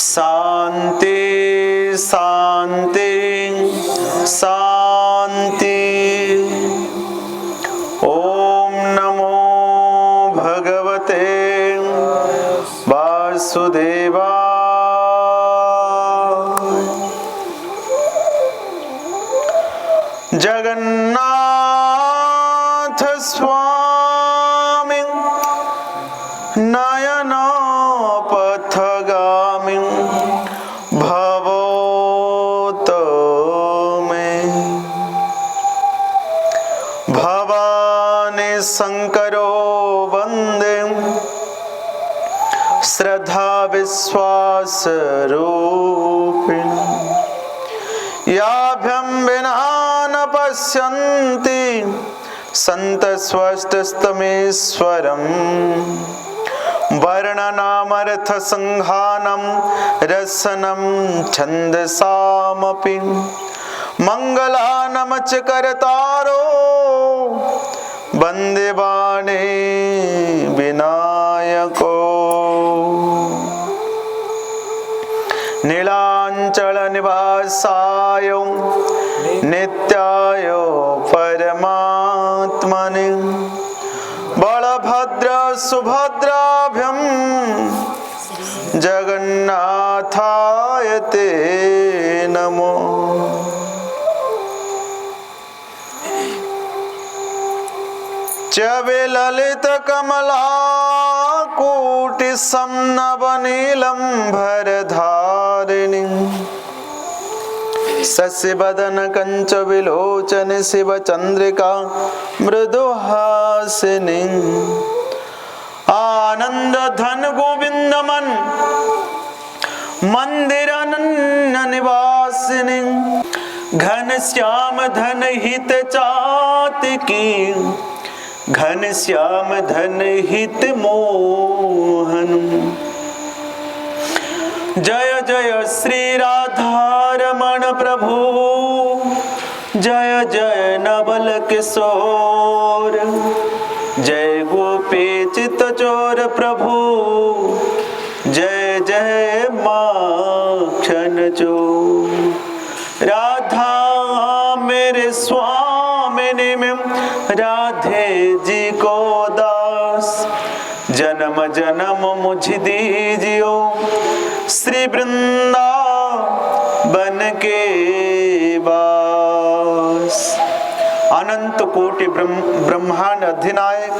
शांति शांति शांति। ओम नमो भगवते वासुदेवाय। जगन्नाथ स्वामी नयना पथगामी शंकरो वंदे श्रद्धा विश्वास रूपिणी। याभ्यं विना न पश्यन्ति संत स्वष्टस्तमेश्वरम्। वर्णनामर्थ संघानं रसनं छन्दसामपि। मंगलानमच करतारो वंदे बाणे विनायको। नीलांचल निवासाय नित्याय परमात्मने बलभद्र सुभद्राभ्यं जगन्नाथाय ते नमो। चवे ललित कमला कोटि समनवनीलंभरधारिणी। शशिवदन कंच विलोचन शिव चंद्रिका मृदुहासिनी। आनंद धन गोविंद मन मंदिर अनन्य निवासिनी। घन श्याम धन हित चातकी। घन श्याम धन हित मोहन। जय जय श्री राधारमण प्रभु। जय जय नवल किशोर। जय गोपी चित चोर प्रभु। जय जय माखन चोर। राधा मेरे स्वामिनी में राधे जी को दास। जन्म जन्म मुझ दीजियो श्री वृंदावन के वास। अनंत कोटि ब्रह्मांड अधिनायक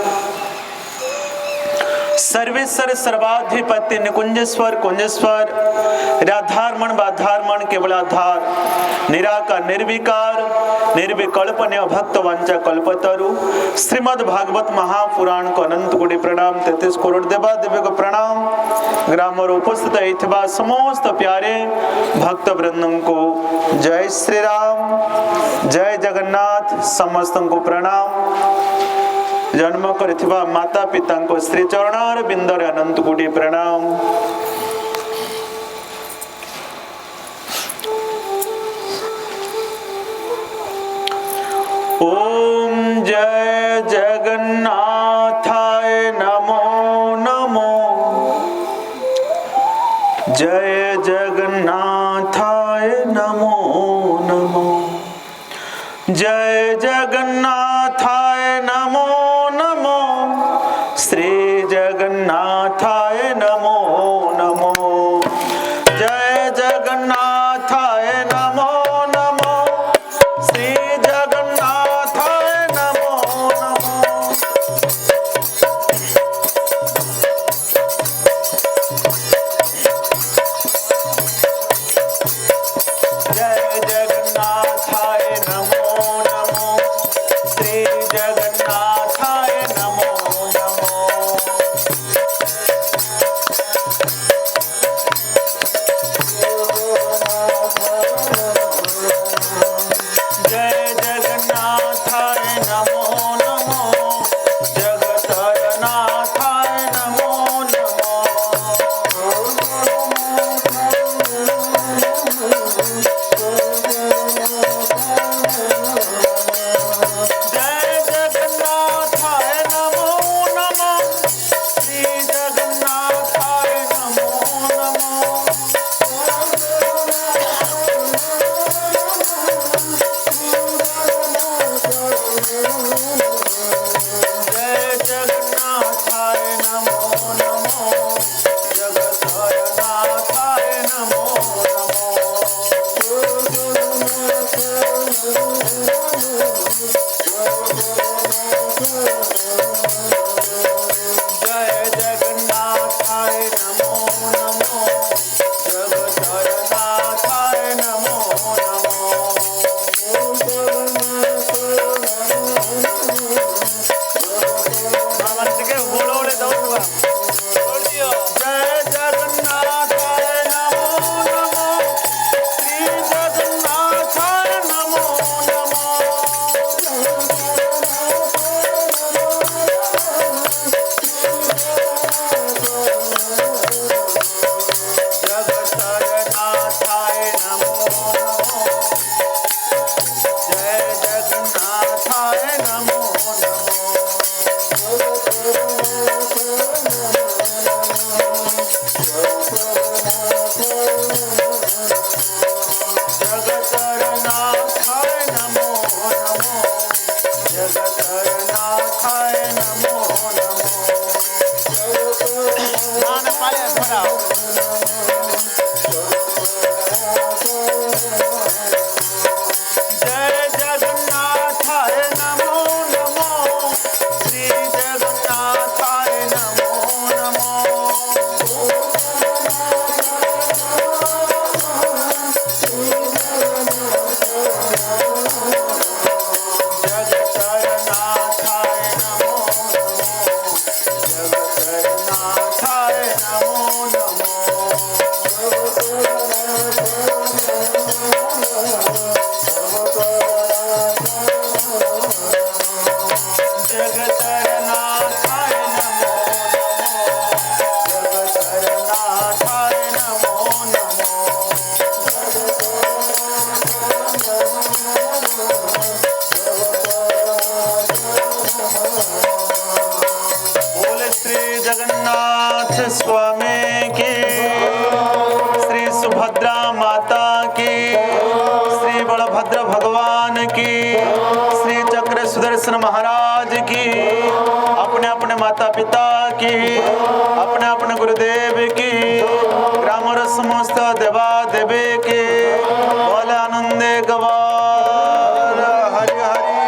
सर्वेश्वर सर्वाधिपति निकुंजेश्वर कुंजेश्वर राधारमण बाधारमण केवलाधार निराकार निर्विकार निर्विकल्प भक्त वांचा कल्पतरु। श्रीमद् भागवत महापुराण को अनंत कोटि प्रणाम। 33 करोड़ देवा देवी को प्रणाम। ग्राम और उपस्थित अथवा समस्त प्यारे भक्त वृंदों को जय श्री राम जय जगन्नाथ समस्त को प्रणाम। जन्म करिथिबा माता पिता को श्री चरणार बिंदरे अनंत कोटि प्रणाम। ओम जय जगन्नाथाय नमो नमो। जय जगन्नाथाय नमो नमो। जय जगन्नाथाय नमो नमो। श्री जगन्नाथाय नमो नमो। जय जगन्नाथाय नमो नमो। श्री जगन्नाथ सुदर्शन महाराज की, अपने अपने माता पिता की, अपने अपने गुरुदेव की, ग्रामर समस्त देवा देवे की, बोले आनंदे गवार हरि हरि।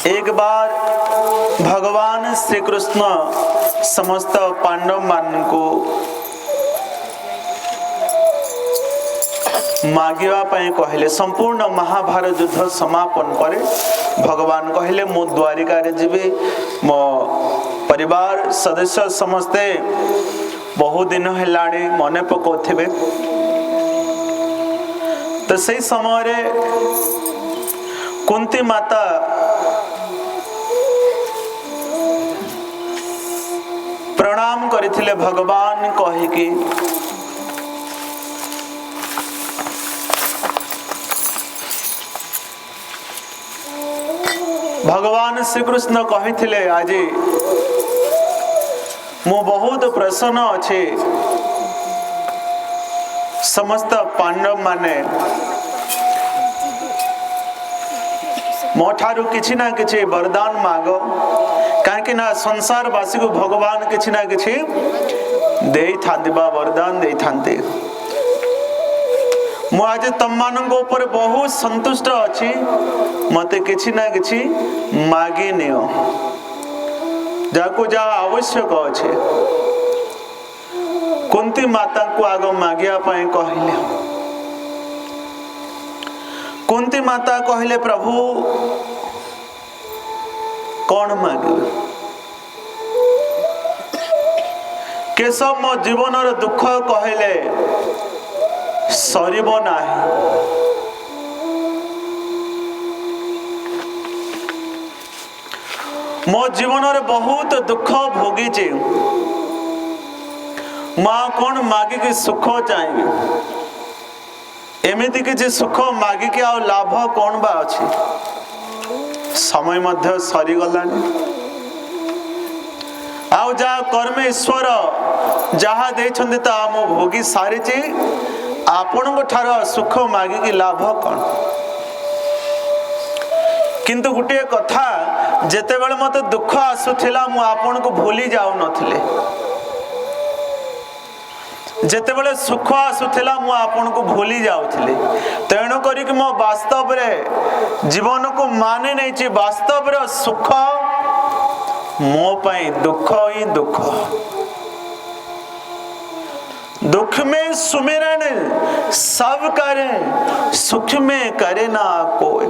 एक बार भगवान श्री कृष्ण समस्त पांडव मान को मागिवा पाए कहले। संपूर्ण महाभारत युद्ध समापन पर भगवान कहले मो द्वारिका रे जीवे, मो परिवार सदस्य समस्ते बहुत दिन हेलाणी मने पकोथिबे। तो सही समय रे कुंती माता प्रणाम करथिले भगवान कहिकी। भगवान श्री कृष्ण कहिथिले आज मु बहुत प्रसन्न अच्छे, समस्त पांडव माने मो ठारू किछि ना किछि वरदान मागो, काहे ना संसार वासी को भगवान किछि ना किछि देई थांती बा वरदान देई थांते। मु आज तम मानन को ऊपर बहुत संतुष्ट अछि, मते किछि ना किछि मागी नियो, जाको जा आवश्यक अछि। कुंती माता को आगो मागिया पाए कहले। कुंती माता कहले प्रभु कौन मागिबे? केशव मो जीवन दुख कहले सरीब नाही। मो जीवन बहुत दुख भोगी, माँ कौन मागी के सुख चाहिए? एमिति किसी सुख मागिकी आ लाभ कौन बा अछि? समय मध्य सरी गलानी। आउ जा कर्मेश्वर जहा देछन्ते ता मो भोगी सारिछि आपनको ठार सुख मागिकी लाभ कौन। किंतु गोटे कथा जेते बेले मते दुख आसुथिला मु आपन को भूली जाउ नथिले, जेते बेले सुख आसुथिला मु आपन को भूली जाउथिले। तेणु करी कि मो वास्तव रे जीवन को माने नहीं छी, वास्तव रे सुख मो पई दुख ही दुख। दुख में सुमिरन सब करे, सुख में करे ना कोई।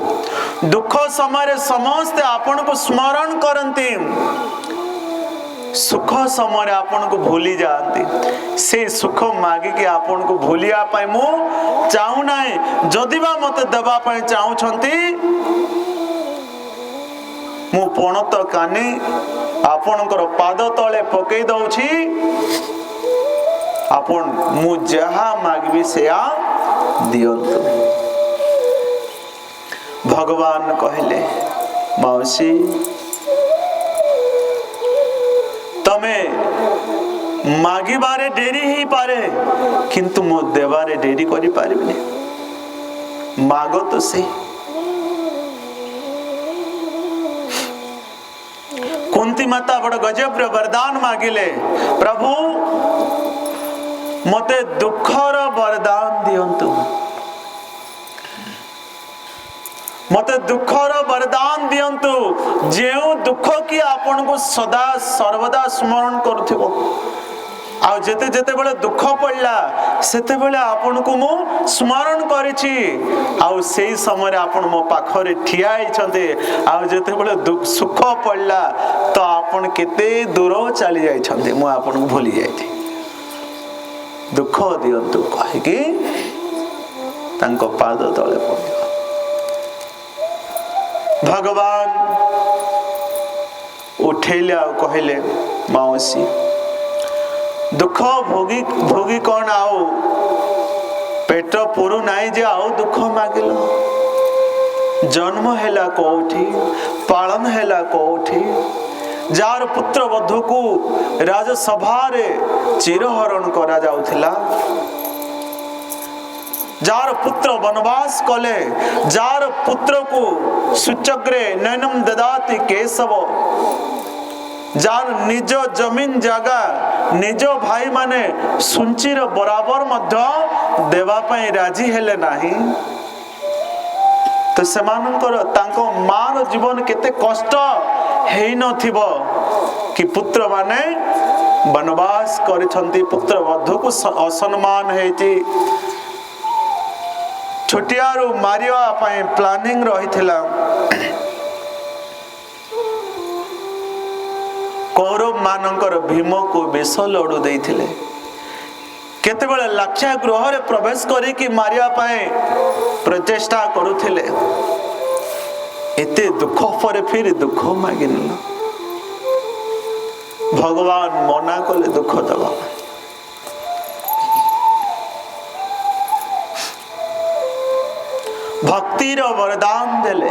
दुख समय समस्ते आपन को स्मरण करती, सुख समय आपन को भूली जाती। से सुख मागिकी आपन को भूलिया पाई मु चाहू ना। जदि बा मते देबा पाई चाहूछंती मु पणत कानी आपनकर पाद तले पकई दउछि। आपन मु जहा मागबी से आ दियंतु। भगवान कहले मौसी तमे मागिबारे डेरी ही पारे किंतु मु देवारे डेरी करि पारिबिनी। मागो तो से। कुंती माता बड़ गजब रे वरदान मागिले, प्रभु मते दुखर वरदान दियंतु, मते दुखर वरदान दियंतु। जेउ दुख की आपन को सदा सर्वदा स्मरण करथिबो। आ जेते जेते बेले दुख पड़ला सेते बेले आपन को मु स्मरण करिछि। आ सेही समय आपन मो पाखरे ठिया आइछन्ते। आ जेते बेले दुख सुख पड़ला तो आपन केते दूर चली जाइछन्ते, मु आपन को भूली जाइछि। दुख दियंतु कहिकी तांको पाद तले पड़ियो। भगवान उठेले आ कहले माउसी दुख भोगी भोगी कौन आओ पेट पुरु नाई जे आओ दुख मागिलो। जन्म हेला कोठी, पालन हेला कोठी, जार पुत्र वधु को राजसभा रे चिरहरण करा जाउथिला, जार पुत्र वनवास कले, जार पुत्र को सुचग्रे नैनम ददाति केशव, जार निज जमीन जागा निज भाई माने सुंचिर बराबर मध्य देवा पई राजी हेले नाही। तो सेमानकर तांको मार जीवन केते कष्ट हेई नथिबो कि पुत्र माने वनवास करिसंती, पुत्र वधु को असम्मान हेती। छोटियारू मारिया पाए प्लानिंग रहिथिला। कौरव मानकर भीम को विष लड़ू देइथिले। केतेबेले लाक्षा गृह रे प्रवेश करी कि मारिया पाए प्रचेष्टा करुथिले। एते दुख पर फिर दुख मागिनल। भगवान मना कले दुख दबा। भक्तिर वरदान देले।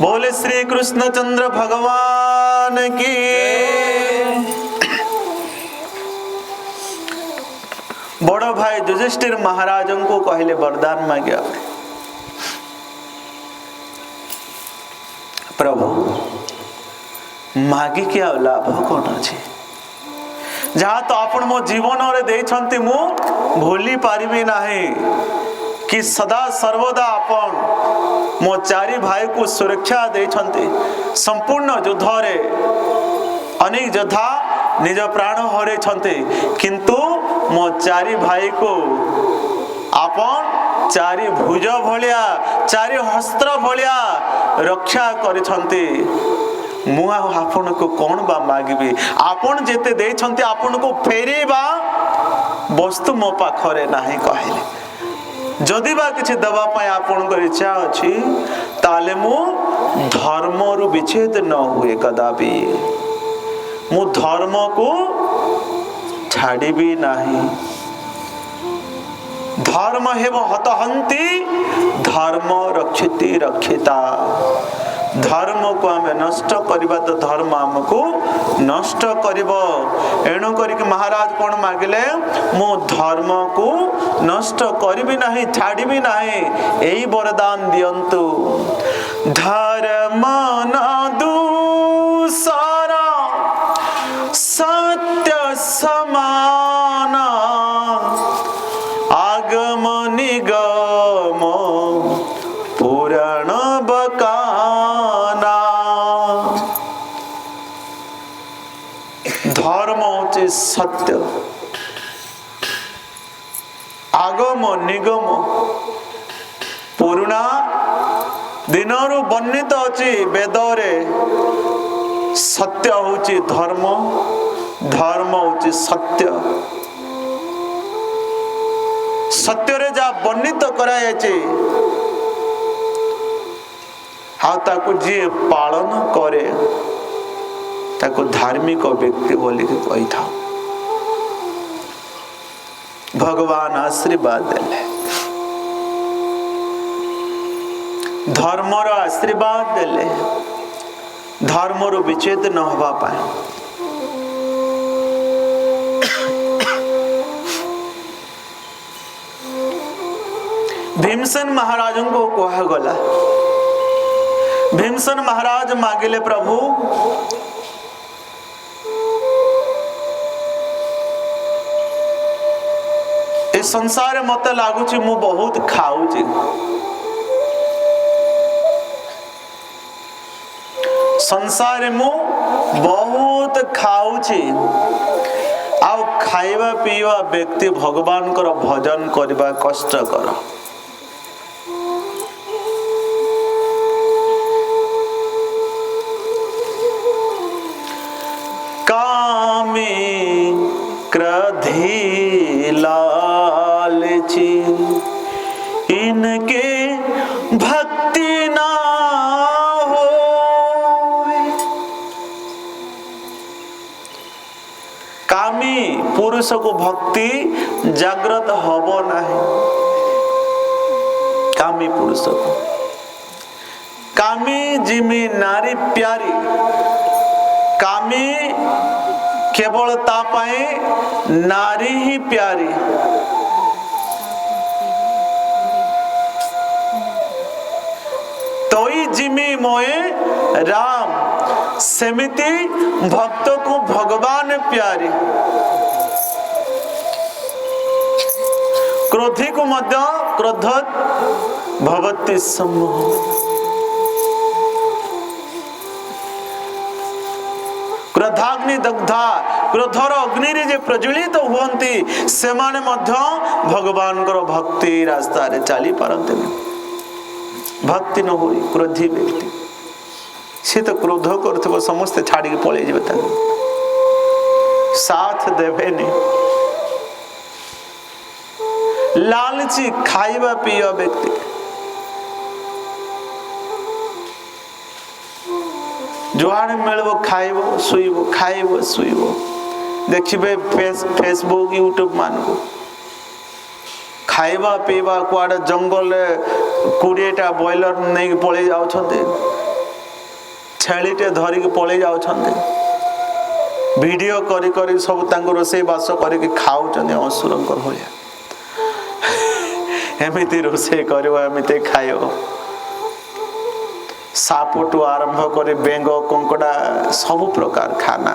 बोले श्री कृष्ण चंद्र भगवान की। बड़ भाई युधिष्ठिर महाराज को कहले वरदान मांगे। प्रभु मागी क्या लाभ कौन अच्छे जहाँ तो आपण मो जीवन रे देइछंती मु भूली पारिबी नाही कि सदा सर्वदा आपण मो चारि भाई को सुरक्षा देइछंती। संपूर्ण युद्ध रे अनेक योद्धा निज प्राण हरे छंते किंतु मो चारि भाई को आपण चारि भुज भलिया चारि हस्त्र भलिया रक्षा करिछंती। मु आपन को कौन बा मागिबी। आपण जेते देइ छंती आपण को फेरीबा वस्तु मो पाखरे नाही कहले। जदि बा किछि दबा पाए आपण को इच्छा अछि ताले मु धर्म रु विच्छेद न हुए कदापि। मु धर्म को छाड़ीबी नाही। धर्म हेव हतहंती धर्म रक्षिति रक्षिता। धर्म को आम नष्ट करवा तो धर्म आमको नष्ट करिब। एणु करिक महाराज कौन मागिले मु धर्म को नष्ट करिबि नहीं छाड़िबि नहीं एई वरदान दियंतु। धर्म न दूसरा सत्य समान आगम निगम पुराण बकाना। धर्म होचे सत्य आगम निगम पुराणा दिनरु वर्णित अछि वेदरे सत्य होची धर्म धर्म होची सत्य। सत्य रे जा वर्णित करायाचे हाँ ताकू जी पालन करे ताकू धार्मिक व्यक्ति बोली कही था। भगवान आशीर्वाद देले धर्मर आशीर्वाद देले धर्मर विच्छेद न होगा पाए। भीमसेन महाराज को कहा गला भीमसेन महाराज मागिले प्रभु ए संसार मत लगुच मु बहुत खाऊची संसार मु बहुत खाऊची आउ खाइबा पीवा व्यक्ति भगवान कर भजन करबा कष्ट कर। कामी क्रोधी लालची इनके भक्ति ना हो। कामी पुरुष को भक्ति जागृत हबो नहीं। कामी पुरुष को कामी जिमी नारी प्यारी कामी केवल तापाए नारी ही प्यारी। तोई जिमी मोए राम सेमिति भक्त को भगवान प्यारी। क्रोधी को मध्य क्रोध भवति सम्मोह। क्रोधाग्नि दग्धा क्रोधर अग्नि रे जे प्रज्वलित हुअंती से माने मध्य भगवान कर भक्ति रास्ता रे चली पारंते। भक्ति न होई क्रोधी व्यक्ति से तो क्रोध करथबो समस्त छाड़ी के पळे जेबे ता साथ देबे ने। लालची खाइबा पिया व्यक्ति जुआड़े मिलबो खाइबो सुइबो खाइबो सुइबो देखिबे फेसबुक यूट्यूब मानगो खाइबा पीबा कुआडे जंगल 20टा बॉयलर नहीं पळे जाउछन्ते छेलीटे धरिक पळे जाउछन्ते वीडियो करी करी सब तांको रोसे बास करी खाउछन्ते असुरंकर होया। एमिति रोसे करबो एमिति खाइबो सापटू आरंभ करे बेंग कंकड़ा सब प्रकार खाना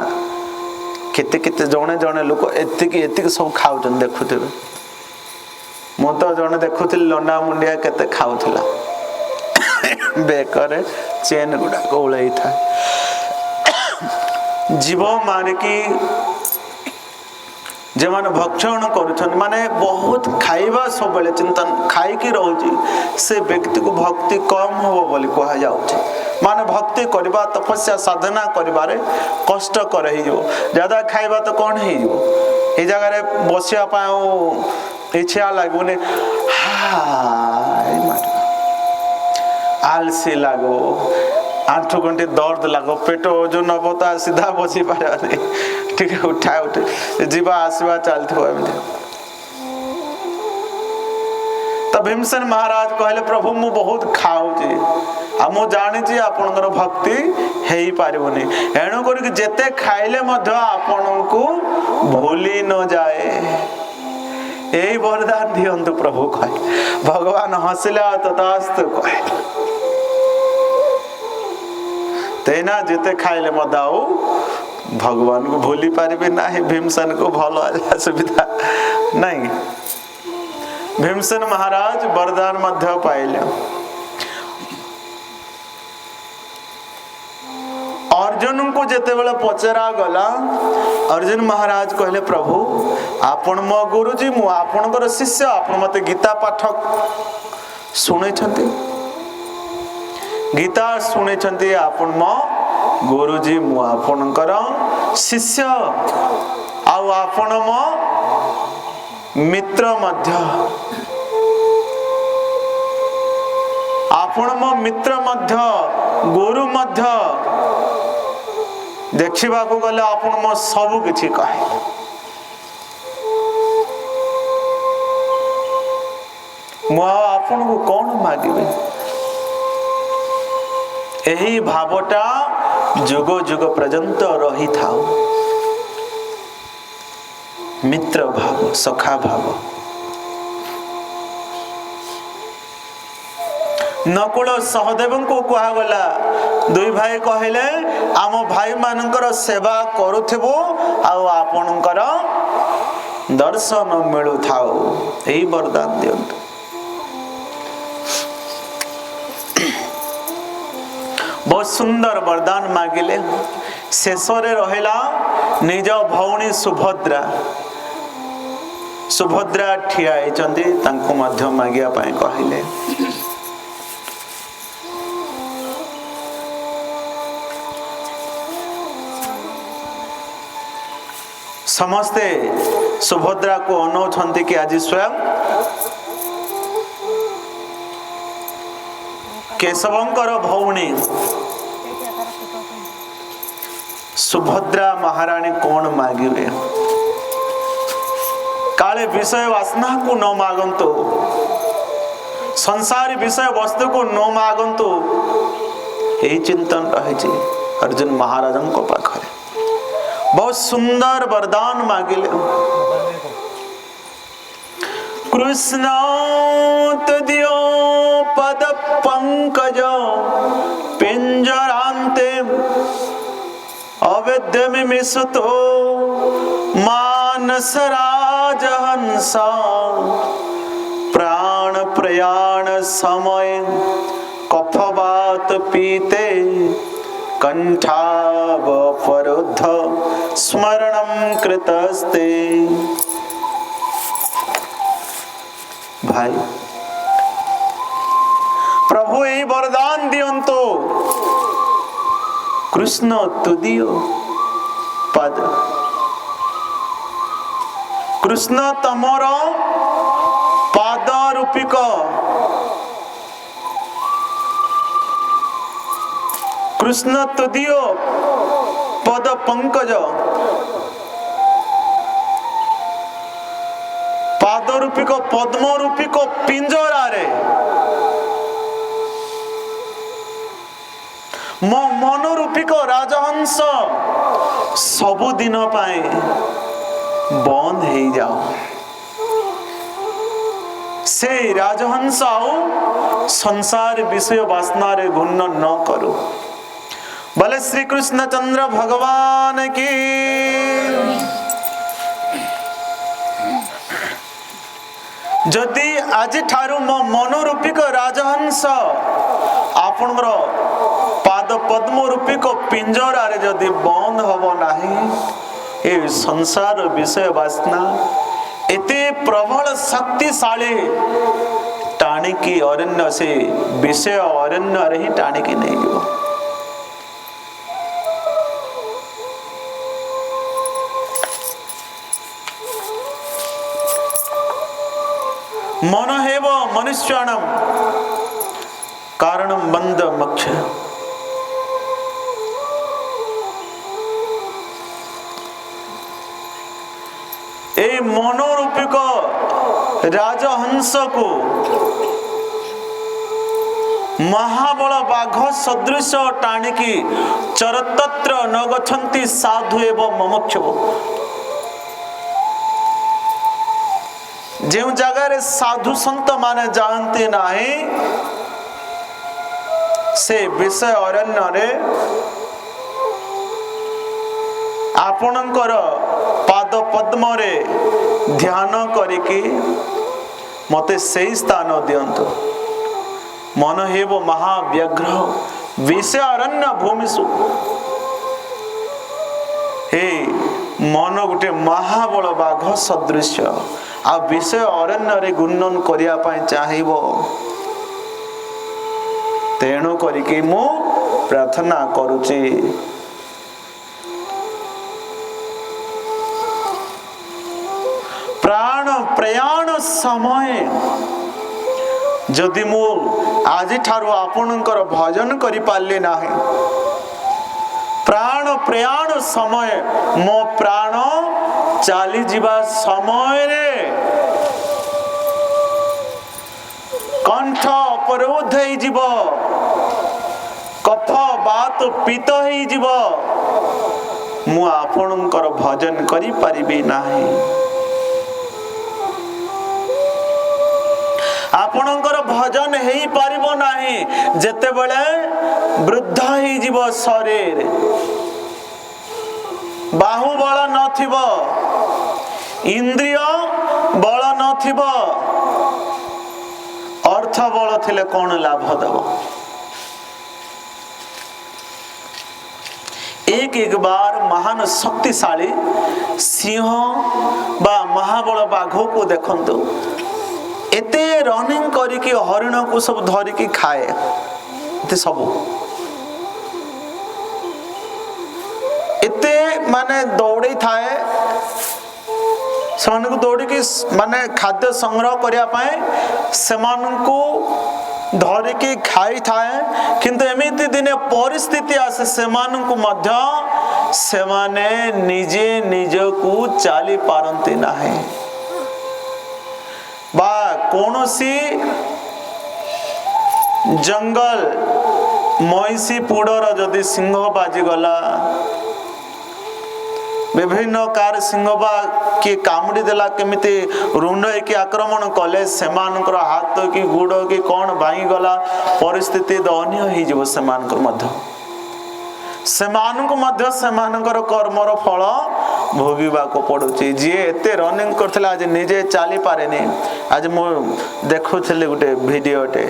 केते केते जणे जणे लोक एतिक सब खाउछन देखुथिबे। मो तो जणे देखुथिल लंडा मुंडिया केते खाउथिला बेकरे चेन गुडा कोळै था जीव माने की जे माने भक्षण करूछन माने बहुत खाइबा सब बेले चिंतन खाई की रहउची से व्यक्ति को भक्ति कम हो बोली कहा जाउची। माने भक्ति करबा तपस्या साधना करबारे कष्ट कर ही जो ज्यादा खाइबा तो कौन ही जो ए जगह रे बसिया पाओ इच्छा लागुने हाय मार आलसी लागो आंठू गंटे दर्द लागो पेट ओजन नबता सीधा बसी पारे ठीक है उठा उठे जीवा आसवा चलथो एमते। तब भीमसेन महाराज कहले प्रभु मु बहुत खाऊ जी मु जानी आपणकर भक्ति है पारबनी एणु कर जेते खाइले आपण को भूली न जाए यही वरदान दियंतु प्रभु कहे भगवान हसिला तथास्तु कहे तेना जेते खाइले भगवान को भूली पारे ना भीमसेन को भल सुविधा नहीं भीमसेन महाराज वरदान मध्य पाइले अर्जुन को जेते बेला पचरा गला अर्जुन महाराज कहले प्रभु आपण मो गुरुजी मु आपणकर शिष्य आपण मते गीता पाठ सुने गीता शुणी आपण मो गुरुजी मु आपणकर शिष्य आपण मो मित्र मध्य आपण मो मित्र मध्य गुरु मध्य देखा गले आपण मो सब किछि कहे मु आपण को कौन मागिबे यही भावटा जुग जुग पर्यंत रही था मित्र भाव सखा भाव नकुल सहदेव को कहगला दुई भाई कहले आम भाई मानकर सेवा करुथिबो आपणकर दर्शन मिलु थाओ यही वरदान दियंतु बहुत सुंदर वरदान मागिले शेष रहिला निज भौणी सुभद्रा सुभद्रा ठिया होइचंती तांको मध्य मागिया पाए कहले समस्ते सुभद्रा को अनौछंती कि आज स्वयं केशवंकर भौणी सुभद्रा महारानी कौन मागिबे काले विषय वासना को न मागंतु संसारी विषय वस्तु को न मागंतु यही चिंतन रही अर्जुन महाराजन को पाखरे बहुत सुंदर वरदान मागिले कृष्ण तदियो पद पंकज पिंजरांते अवेद्य मिसुतो मानस राजहंसा प्राण प्रयाण समय कफवात पीते कंठाव परुद्ध स्मरणं कृतस्ते भाई प्रभु यही वरदान दियंतो कृष्ण तुदियो पद कृष्ण तमर पाद रूपिक कृष्ण तुदियो पद पंकज पाद रूपिक पद्म रूपिक पिंजरा रे मो मन रूपिक राजहंस सबु दिन पाए बंद हो जाओ से राजहंस आउ संसार विषय वासना रे घूर्ण न करो बोले श्री कृष्ण चंद्र भगवान की जदि आज ठारू मो मन रूपिक राजहंस आपनर पाद पद्म रूपिक पिंजरा रे जदि बंद हबो नाही ए संसार विषय वासना एते प्रबल शक्तिशाली टाणिकी अरण्य से विषय अरण्य रे ही टाणिकी नहीं जीवो मन हेव मनुष्याणम कारणम बंद मोक्ष ए मनोरूपिक राजहंस को महाबल बाघ सदृश टाणिकी चरतत्र न गच्छन्ति साधु एवं मुमुक्षु। जो जगह साधु संत माने जानते नहीं से विषय अरण्य रे आपणकर पाद पद्म रे ध्यान करिकी मते सही स्थान दियंतु। मन हेव महाव्यग्र विषय अरण्य भूमिषु। हे मन गोटे महाबल बाघ सदृश आ विषय अरण्य रे गुणन करिया पई चाहिबो। तेणु करिके मु प्रार्थना करूची प्राण प्रयाण समय जदि मु आज ठारू आपणकर भजन करि पाले नाही, प्राण प्रयाण समय मो प्राण चाली जीवा समय रे कंठ अपरोध हो जीव, कफ बात पीत हो जीव, मु आपणकर भजन करि परिबे नाही। आपणकर भजन हेई पारिबो नाही जेते बेले वृद्ध ही जीव शरीर, बाहुबल नथिबो, इंद्रिय बल नथिबो, अर्थ बल थिले कौन लाभ दबो। एक बार महान शक्तिशाली सिंह बा महाबल बाघ को देखंतु, एते रनिंग करिकी हरिण को सब धरिकी खाए, एते सब एते माने दौड़े थाए, सेमानकु दौड़िकी माने खाद्य संग्रह करिया पाए सेमानकु धरिकी खाई थाए। किंतु एमिति दिने परिस्थिति आसे सेमानकु मध्य सेमाने निजे निजकु चाली पारंती नाही, बा कोनोसी जंगल महिषी पुड़र जदि सिंह बाजी गला, विभिन्न कार सिंह बा कि कामुड़ी देला केमिति रुंड की आक्रमण कले सेमानकर हाथ कि गुड़ कि कौन भांगी गला, परिस्थिति दयनीय ही जीव सेमानकर मध्य, सेमानक मध्य सेमानकर कर्मर फल भोगिबा को पड़ुची। जी एते रनिंग करथिला आज निजे चाली पारेनी। आज मु देखुथिले गुटे भिडियोटे,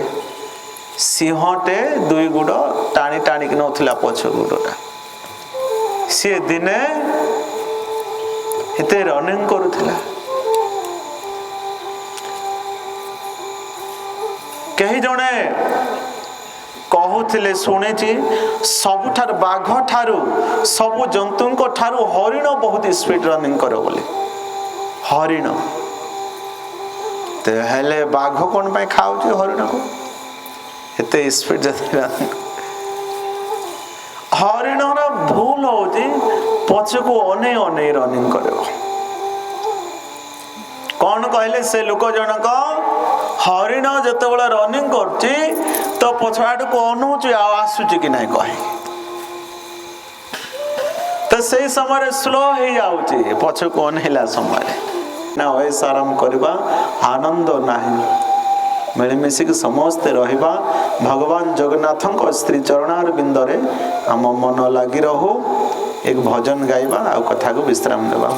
सिंहटे दुई गुड़ टाणी टाणी कि नथिला पछ गुड़टा, सी दिने एते रनिंग करुथिला। कहीं जने कहूथिले शुणिची सबुठार बाघ ठारू सबु जंतुंक ठारू हरिण बहुत स्पीड रनिंग करे बोले। हरिण ते हेले बाघ कोन पे खाउची हरिण को एते स्पीड जति हरिण रा भूल होची पछको अने अने रनिंग करे। कौन कहले से लोक जनक हरिण जते बेला रनिंग करची तो पछाड़ को अनुची आसुची कि नहीं कहे, तो सही समय स्लो हो जाउची पछ को अनहिला समय ना वैस आराम करबा आनंद नाही। मिलमिशिक समस्ते रहिबा भगवान जगन्नाथଙ୍କ श्री चरणार बिंदरे आम मन लागी रहू। एक भजन गाइबा आ कथा को विश्राम देबा।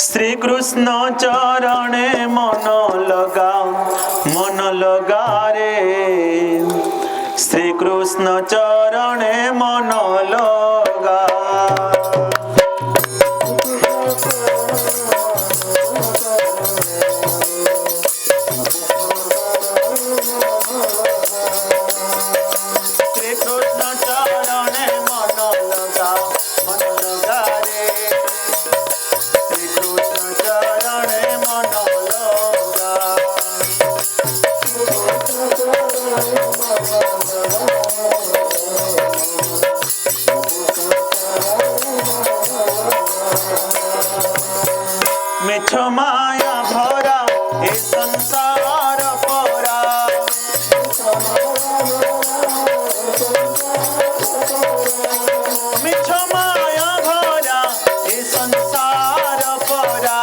श्री कृष्ण चरणे मन लगा रे, श्री कृष्ण चरणे मन लगा। মিছ মায়া ভরা এ সংসার পরা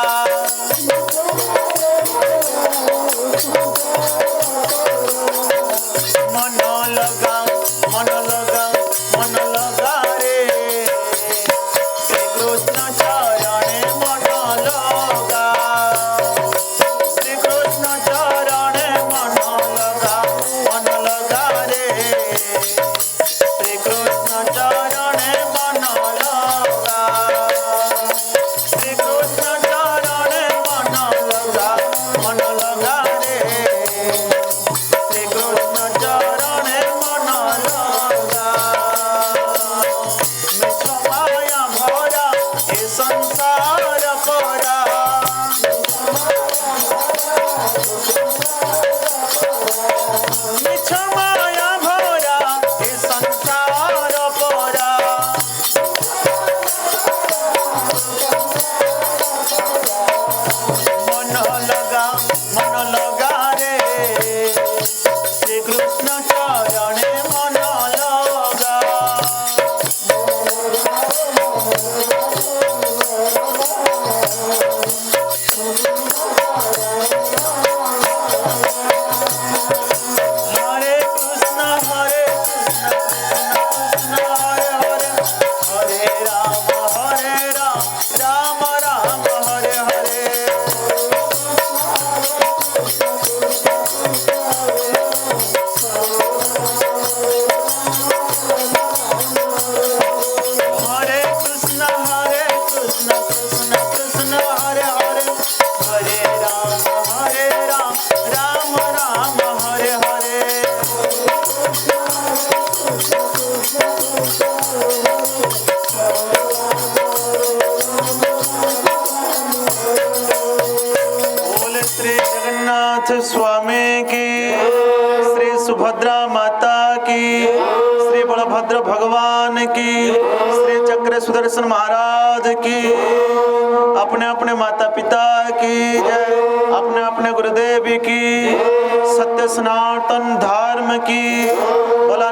মন লগা মন লগা মন লগা রে শ্রীকৃষ্ণ চরণে মন লগা শ্রীকৃষ্ণ চরণে মন লগা রে শ্রীকৃষ্ণ চরণে মন লগা শ্রীকৃষ্ণ চরণে মন লগা রে শ্রীকৃষ্ণ চরণে মন লগা মিছ মায়া ভরা এ সংসার পরা মিছ মায়া ভরা এ সংসার পরা মন লগা রে শ্রীকৃষ্ণ চরণে মন লগা হরে কৃষ্ণ কৃষ্ণ হরে হরে হরে রাম রাম রাম হরে হরে হরে কৃষ্ণ কৃষ্ণ কৃষ্ণ হরে হরে হরে রাম রাম রাম হরে হরে बोले श्री जगन्नाथ स्वामी की श्री सुभद्रा माता की श्री बलभद्र भगवान की श्री चक्र सुदर्शन महाराज की अपने अपने माता पिता की जय अपने अपने गुरुदेव की सत्य सनातन धर्म की बोला